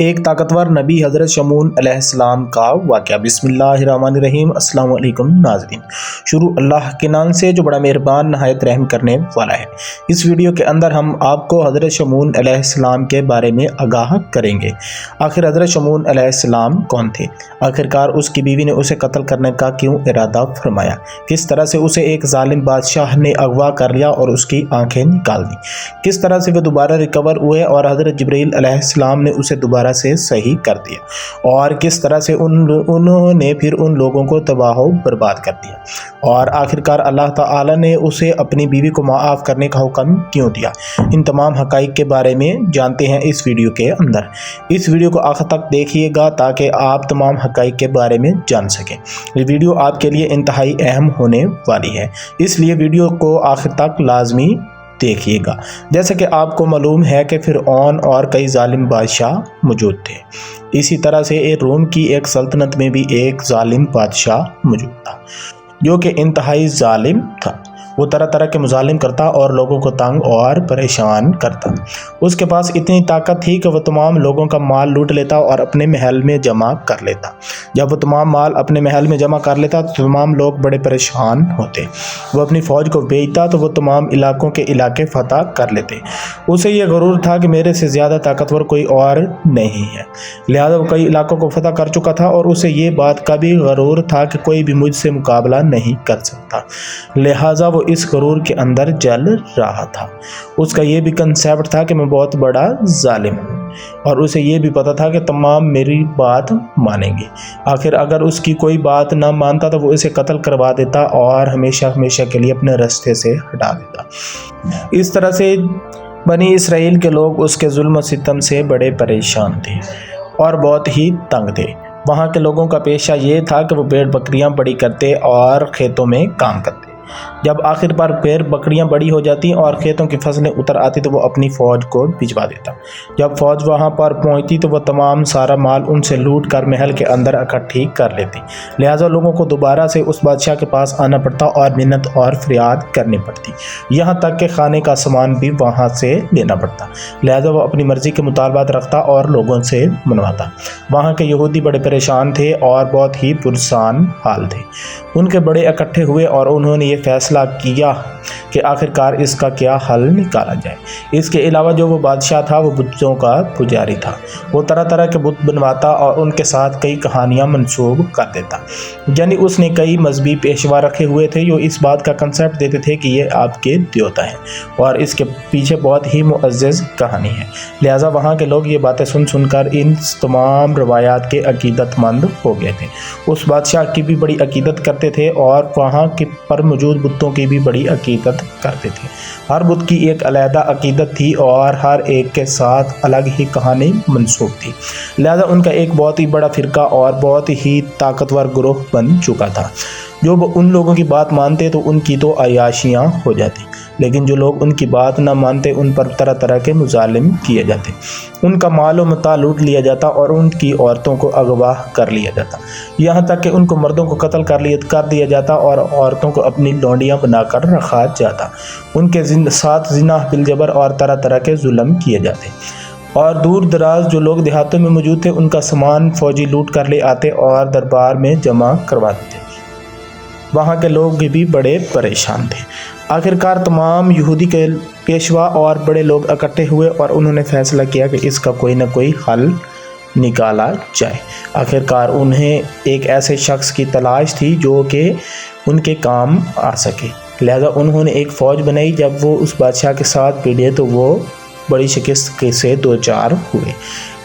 ایک طاقتور نبی حضرت شمعون علیہ السلام کا واقعہ۔ بسم اللہ الرحمن الرحیم۔ السلام علیکم ناظرین، شروع اللہ کے نام سے جو بڑا مہربان نہایت رحم کرنے والا ہے۔ اس ویڈیو کے اندر ہم آپ کو حضرت شمعون علیہ السلام کے بارے میں آگاہ کریں گے۔ آخر حضرت شمعون علیہ السلام کون تھے؟ آخرکار اس کی بیوی نے اسے قتل کرنے کا کیوں ارادہ فرمایا؟ کس طرح سے اسے ایک ظالم بادشاہ نے اغوا کر لیا اور اس کی آنکھیں نکال دی؟ کس طرح سے وہ دوبارہ ریکور ہوئے اور حضرت جبرائیل علیہ السلام نے اسے دوبارہ سے صحیح کر دیا؟ اور کس طرح سے انہوں نے پھر ان لوگوں کو تباہ و برباد کر دیا؟ اور آخرکار اللہ تعالی نے اسے اپنی بیوی کو معاف کرنے کا حکم کیوں دیا؟ ان تمام حقائق کے بارے میں جانتے ہیں اس ویڈیو کے اندر۔ اس ویڈیو کو آخر تک دیکھیے گا تاکہ آپ تمام حقائق کے بارے میں جان سکیں۔ یہ ویڈیو آپ کے لیے انتہائی اہم ہونے والی ہے، اس لیے ویڈیو کو آخر تک لازمی دیکھیے گا۔ جیسا کہ آپ کو معلوم ہے کہ فرعون اور کئی ظالم بادشاہ موجود تھے، اسی طرح سے روم کی ایک سلطنت میں بھی ایک ظالم بادشاہ موجود تھا جو کہ انتہائی ظالم تھا۔ وہ طرح طرح کے مظالم کرتا اور لوگوں کو تنگ اور پریشان کرتا۔ اس کے پاس اتنی طاقت تھی کہ وہ تمام لوگوں کا مال لوٹ لیتا اور اپنے محل میں جمع کر لیتا۔ جب وہ تمام مال اپنے محل میں جمع کر لیتا تو تمام لوگ بڑے پریشان ہوتے۔ وہ اپنی فوج کو بھیجتا تو وہ تمام علاقوں کے علاقے فتح کر لیتے۔ اسے یہ غرور تھا کہ میرے سے زیادہ طاقتور کوئی اور نہیں ہے، لہذا وہ کئی علاقوں کو فتح کر چکا تھا اور اسے یہ بات کا بھی غرور تھا کہ کوئی بھی مجھ سے مقابلہ نہیں کر سکتا، لہذا وہ اس غرور کے اندر جل رہا تھا۔ اس کا یہ بھی کنسیپٹ تھا کہ میں بہت بڑا ظالم ہوں اور اسے یہ بھی پتا تھا کہ تمام میری بات مانیں گے۔ آخر اگر اس کی کوئی بات نہ مانتا تو وہ اسے قتل کروا دیتا اور ہمیشہ ہمیشہ کے لیے اپنے راستے سے ہٹا دیتا۔ اس طرح سے بنی اسرائیل کے لوگ اس کے ظلم و ستم سے بڑے پریشان تھے اور بہت ہی تنگ تھے۔ وہاں کے لوگوں کا پیشہ یہ تھا کہ وہ بھیڑ بکریاں بڑی کرتے اور کھیتوں میں کام کرتے۔ جب آخر پر بھیڑ بکریاں بڑی ہو جاتی اور کھیتوں کی فصلیں اتر آتی تو وہ اپنی فوج کو بھجوا دیتا۔ جب فوج وہاں پر پہنچتی تو وہ تمام سارا مال ان سے لوٹ کر محل کے اندر اکٹھی کر لیتی، لہٰذا لوگوں کو دوبارہ سے اس بادشاہ کے پاس آنا پڑتا اور منت اور فریاد کرنی پڑتی، یہاں تک کہ کھانے کا سامان بھی وہاں سے لینا پڑتا، لہٰذا وہ اپنی مرضی کے مطالبات رکھتا اور لوگوں سے منواتا۔ وہاں کے یہودی بڑے پریشان تھے اور بہت ہی پرسان حال تھے۔ ان کے بڑے اکٹھے ہوئے اور انہوں نے یہ فیصلہ کیا کہ آخرکار اس کا کیا حل نکالا جائے۔ اس کے علاوہ جو وہ بادشاہ تھا وہ بتوں کا پجاری تھا۔ وہ طرح طرح کے بت بنواتا اور ان کے ساتھ کئی کہانیاں منسوب کر دیتا، یعنی اس نے کئی مذہبی پیشوا رکھے ہوئے تھے جو اس بات کا کنسیپٹ دیتے تھے کہ یہ آپ کے دیوتا ہیں اور اس کے پیچھے بہت ہی معزز کہانی ہے، لہٰذا وہاں کے لوگ یہ باتیں سن کر ان تمام روایات کے عقیدت مند ہو گئے تھے۔ اس بادشاہ کی بھی بڑی عقیدت کرتے تھے اور وہاں کے پر موجود بتوں کی بھی بڑی عقیدت کرتے تھے۔ ہر بت کی ایک علیحدہ عقیدت تھی اور ہر ایک کے ساتھ الگ ہی کہانی منسوب تھی، لہذا ان کا ایک بہت ہی بڑا فرقہ اور بہت ہی طاقتور گروہ بن چکا تھا۔ جو ان لوگوں کی بات مانتے تو ان کی تو عیاشیاں ہو جاتی، لیکن جو لوگ ان کی بات نہ مانتے ان پر طرح طرح کے مظالم کیے جاتے، ان کا مال و متاع لوٹ لیا جاتا اور ان کی عورتوں کو اغوا کر لیا جاتا، یہاں تک کہ ان کو مردوں کو قتل کر دیا جاتا اور عورتوں کو اپنی لونڈیاں بنا کر رکھا جاتا۔ ان کے ساتھ زنا بالجبر اور طرح طرح کے ظلم کیے جاتے، اور دور دراز جو لوگ دیہاتوں میں موجود تھے ان کا سامان فوجی لوٹ کر لے آتے اور دربار میں جمع کروا دیتے۔ وہاں کے لوگ بھی بڑے پریشان تھے۔ آخرکار تمام یہودی کے پیشوا اور بڑے لوگ اکٹھے ہوئے اور انہوں نے فیصلہ کیا کہ اس کا کوئی نہ کوئی حل نکالا جائے۔ آخرکار انہیں ایک ایسے شخص کی تلاش تھی جو کہ ان کے کام آ سکے، لہذا انہوں نے ایک فوج بنائی۔ جب وہ اس بادشاہ کے ساتھ بھیڑے تو وہ بڑی شکست سے دوچار ہوئے،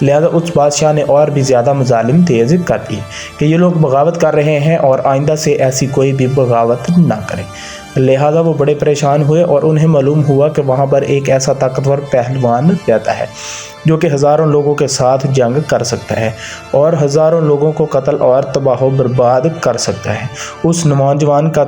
لہذا اس بادشاہ نے اور بھی زیادہ مظالم تیز کر دیے کہ یہ لوگ بغاوت کر رہے ہیں اور آئندہ سے ایسی کوئی بھی بغاوت نہ کرے، لہذا وہ بڑے پریشان ہوئے اور انہیں معلوم ہوا کہ وہاں پر ایک ایسا طاقتور پہلوان رہتا ہے جو کہ ہزاروں لوگوں کے ساتھ جنگ کر سکتا ہے اور ہزاروں لوگوں کو قتل اور تباہ و برباد کر سکتا ہے۔ اس نوجوان کا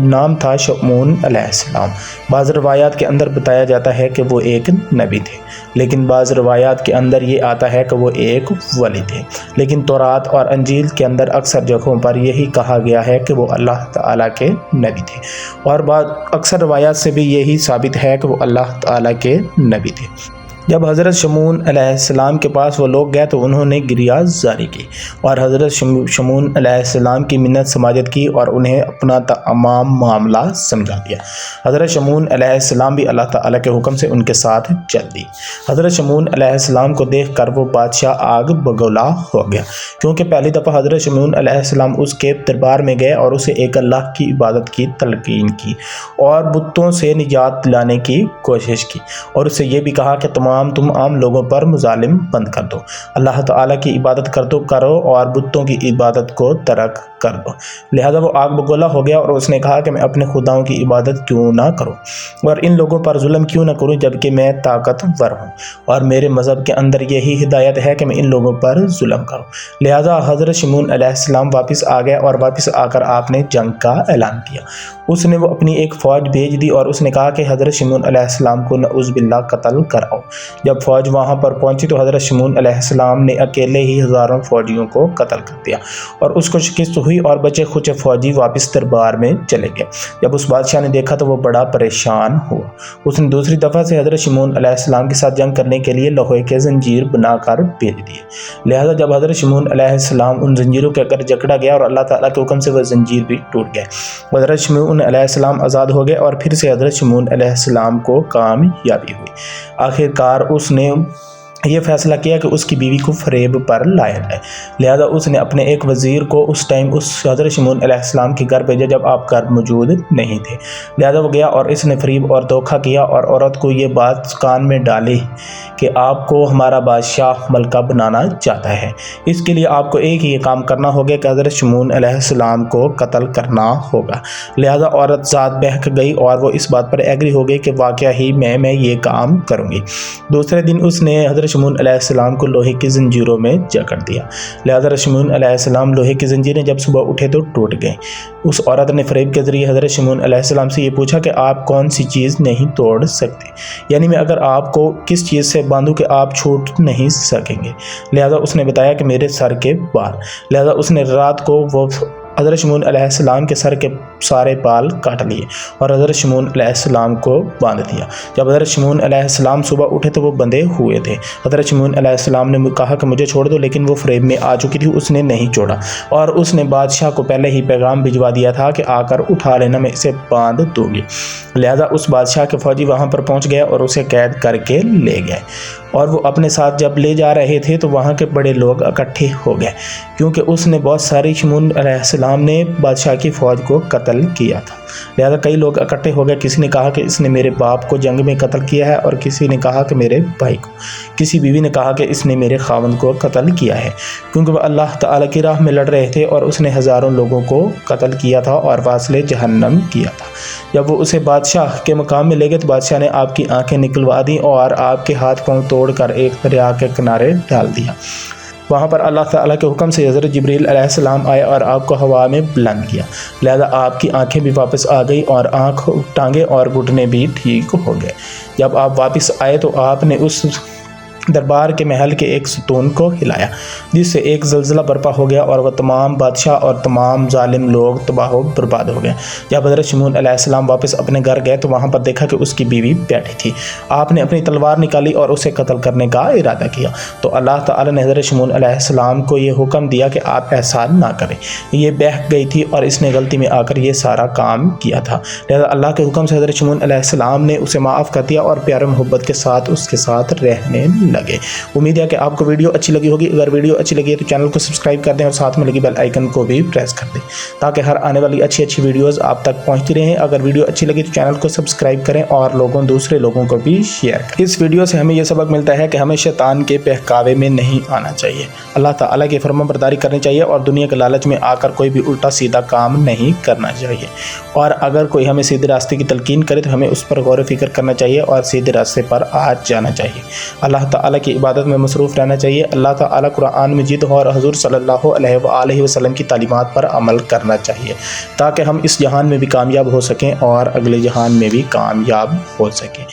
نام تھا شمعون علیہ السلام۔ بعض روایات کے اندر بتایا جاتا ہے کہ وہ ایک نبی تھے، لیکن بعض روایات کے اندر یہ آتا ہے کہ وہ ایک ولی تھے، لیکن تورات اور انجیل کے اندر اکثر جگہوں پر یہی کہا گیا ہے کہ وہ اللہ تعالیٰ کے نبی تھے، اور بعض اکثر روایات سے بھی یہی ثابت ہے کہ وہ اللہ تعالیٰ کے نبی تھے۔ جب حضرت شمعون علیہ السلام کے پاس وہ لوگ گئے تو انہوں نے گریہ زاری کی اور حضرت شمعون علیہ السلام کی منت سماجت کی اور انہیں اپنا تمام معاملہ سمجھا دیا۔ حضرت شمعون علیہ السلام بھی اللہ تعالیٰ کے حکم سے ان کے ساتھ چل دی۔ حضرت شمعون علیہ السلام کو دیکھ کر وہ بادشاہ آگ بگولا ہو گیا، کیونکہ پہلی دفعہ حضرت شمعون علیہ السلام اس کے دربار میں گئے اور اسے ایک اللہ کی عبادت کی تلقین کی اور بتوں سے نجات دلانے کی کوشش کی، اور اسے یہ بھی کہا کہ تم عام لوگوں پر مظالم بند کر دو، اللہ تعالیٰ کی عبادت کرو اور بتوں کی عبادت کو ترک کر دو۔ لہذا وہ آگ بگولا ہو گیا اور اس نے کہا کہ میں اپنے خداؤں کی عبادت کیوں نہ کروں اور ان لوگوں پر ظلم کیوں نہ کروں، جبکہ میں طاقتور ہوں اور میرے مذہب کے اندر یہی ہدایت ہے کہ میں ان لوگوں پر ظلم کروں۔ لہذا حضرت شمعون علیہ السلام واپس آ گئے اور واپس آ کر آپ نے جنگ کا اعلان کیا۔ اس نے وہ اپنی ایک فوج بھیج دی اور اس نے کہا کہ حضرت شمعون علیہ السلام کو نعوذ باللہ قتل کراؤ۔ جب فوج وہاں پر پہنچی تو حضرت شمعون علیہ السلام نے اکیلے ہی ہزاروں فوجیوں کو قتل کر دیا اور اس کو شکست ہوئی اور بچے کچھ فوجی واپس دربار میں چلے گئے۔ جب اس بادشاہ نے دیکھا تو وہ بڑا پریشان ہوا۔ اس نے دوسری دفعہ سے حضرت شمعون علیہ السلام کے ساتھ جنگ کرنے کے لیے لوہے کے زنجیر بنا کر بھیج دیے۔ لہذا جب حضرت شمعون علیہ السلام ان زنجیروں کے اگر جکڑا گیا اور اللہ تعالیٰ کے حکم سے وہ زنجیر بھی ٹوٹ گئے، حضرت شمعون علیہ السلام آزاد ہو گئے اور پھر سے حضرت شمعون علیہ السلام کو کامیابی ہوئی۔ آخر کار اس نے یہ فیصلہ کیا کہ اس کی بیوی کو فریب پر لایا جائے۔ لہذا اس نے اپنے ایک وزیر کو اس ٹائم اس حضرت شمعون علیہ السلام کے گھر بھیجا جب آپ گھر موجود نہیں تھے۔ لہذا وہ گیا اور اس نے فریب اور دھوکہ کیا اور عورت کو یہ بات کان میں ڈالی کہ آپ کو ہمارا بادشاہ ملکہ بنانا چاہتا ہے، اس کے لیے آپ کو ایک ہی کام کرنا ہوگا کہ حضرت شمعون علیہ السلام کو قتل کرنا ہوگا۔ لہذا عورت ذات بہک گئی اور وہ اس بات پر ایگری ہو گئی کہ واقعہ ہی میں یہ کام کروں گی۔ دوسرے دن اس نے حضرت شمعون علیہ السلام کو لوہے کی زنجیروں میں جکڑ دیا۔ لہذا شمعون علیہ السلام لوہے کی زنجیریں جب صبح اٹھے تو ٹوٹ گئیں۔ اس عورت نے فریب کے ذریعے حضرت شمعون علیہ السلام سے یہ پوچھا کہ آپ کون سی چیز نہیں توڑ سکتے، یعنی میں اگر آپ کو کس چیز سے باندھوں کہ آپ چھوٹ نہیں سکیں گے۔ لہذا اس نے بتایا کہ میرے سر کے بال۔ لہذا اس نے رات کو وہ حضرت شمعون علیہ السلام کے سر کے سارے بال کاٹ لیے اور حضرت شمعون علیہ السلام کو باندھ دیا۔ جب حضرت شمعون علیہ السلام صبح اٹھے تو وہ بندھے ہوئے تھے۔ حضرت شمعون علیہ السلام نے کہا کہ مجھے چھوڑ دو، لیکن وہ فریب میں آ چکی تھی، اس نے نہیں چھوڑا اور اس نے بادشاہ کو پہلے ہی پیغام بھجوا دیا تھا کہ آ کر اٹھا لینا، میں اسے باندھ دوں گی۔ لہذا اس بادشاہ کے فوجی وہاں پر پہنچ گئے اور اسے قید کر کے لے گئے، اور وہ اپنے ساتھ جب لے جا رہے تھے تو وہاں کے بڑے لوگ اکٹھے ہو گئے، کیونکہ اس نے بہت ساری شمعون علیہ السلام نے بادشاہ کی فوج کو قتل کیا تھا۔ لہذا کئی لوگ اکٹھے ہو گئے، کسی نے کہا کہ اس نے میرے باپ کو جنگ میں قتل کیا ہے، اور کسی نے کہا کہ میرے بھائی کو، کسی بیوی نے کہا کہ اس نے میرے خاوند کو قتل کیا ہے، کیونکہ وہ اللہ تعالیٰ کی راہ میں لڑ رہے تھے اور اس نے ہزاروں لوگوں کو قتل کیا تھا اور واصل جہنم کیا تھا۔ جب وہ اسے بادشاہ کے مقام میں لے گئے تو بادشاہ نے آپ کی آنکھیں نکلوا دیں اور آپ کے ہاتھ پاؤں توڑ کر ایک دریا کے کنارے ڈال دیا۔ وہاں پر اللہ تعالیٰ کے حکم سے حضرت جبریل علیہ السلام آئے اور آپ کو ہوا میں بلند کیا۔ لہذا آپ کی آنکھیں بھی واپس آ گئی اور آنکھ، ٹانگیں اور گھٹنے بھی ٹھیک ہو گئے۔ جب آپ واپس آئے تو آپ نے اس دربار کے محل کے ایک ستون کو ہلایا، جس سے ایک زلزلہ برپا ہو گیا اور وہ تمام بادشاہ اور تمام ظالم لوگ تباہ و برباد ہو گئے۔ جب حضرت شمعون علیہ السلام واپس اپنے گھر گئے تو وہاں پر دیکھا کہ اس کی بیوی بیٹھی تھی۔ آپ نے اپنی تلوار نکالی اور اسے قتل کرنے کا ارادہ کیا، تو اللہ تعالیٰ نے حضرت شمعون علیہ السلام کو یہ حکم دیا کہ آپ ایسا نہ کریں، یہ بہک گئی تھی اور اس نے غلطی میں آ کر یہ سارا کام کیا تھا۔ لہذا اللہ کے حکم سے حضرت شمعون علیہ السلام نے اسے معاف کر دیا اور پیار محبت کے ساتھ اس کے ساتھ رہنے لگے۔ امید ہے کہ آپ کو ویڈیو اچھی لگی ہوگی۔ اگر ویڈیو اچھی لگی ہے تو چینل کو سبسکرائب کر دیں اور ساتھ میں لگی بیل آئیکن کو بھی پریس کر دیں، تاکہ ہر آنے والی اچھی ویڈیوز آپ تک پہنچتی رہیں۔ اگر ویڈیو اچھی لگی تو چینل کو سبسکرائب کریں اور دوسرے لوگوں کو بھی شیئر کریں۔ اس ویڈیو سے ہمیں یہ سبق ملتا ہے کہ ہمیں شیطان کے بہکاوے میں نہیں آنا چاہیے، اللہ تعالیٰ کی فرمان برداری کرنی چاہیے اور دنیا کے لالچ میں آ کر کوئی بھی الٹا سیدھا کام نہیں کرنا چاہیے، اور اگر کوئی ہمیں سیدھے راستے کی تلقین کرے تو ہمیں اس پر غور و فکر کرنا چاہیے اور سیدھے راستے پر آ جانا چاہیے۔ اللہ تعالیٰ کی عبادت میں مصروف رہنا چاہیے۔ اللہ تعالیٰ قرآن مجید اور حضور صلی اللہ علیہ وآلہ وسلم کی تعلیمات پر عمل کرنا چاہیے، تاکہ ہم اس جہان میں بھی کامیاب ہو سکیں اور اگلے جہان میں بھی کامیاب ہو سکیں۔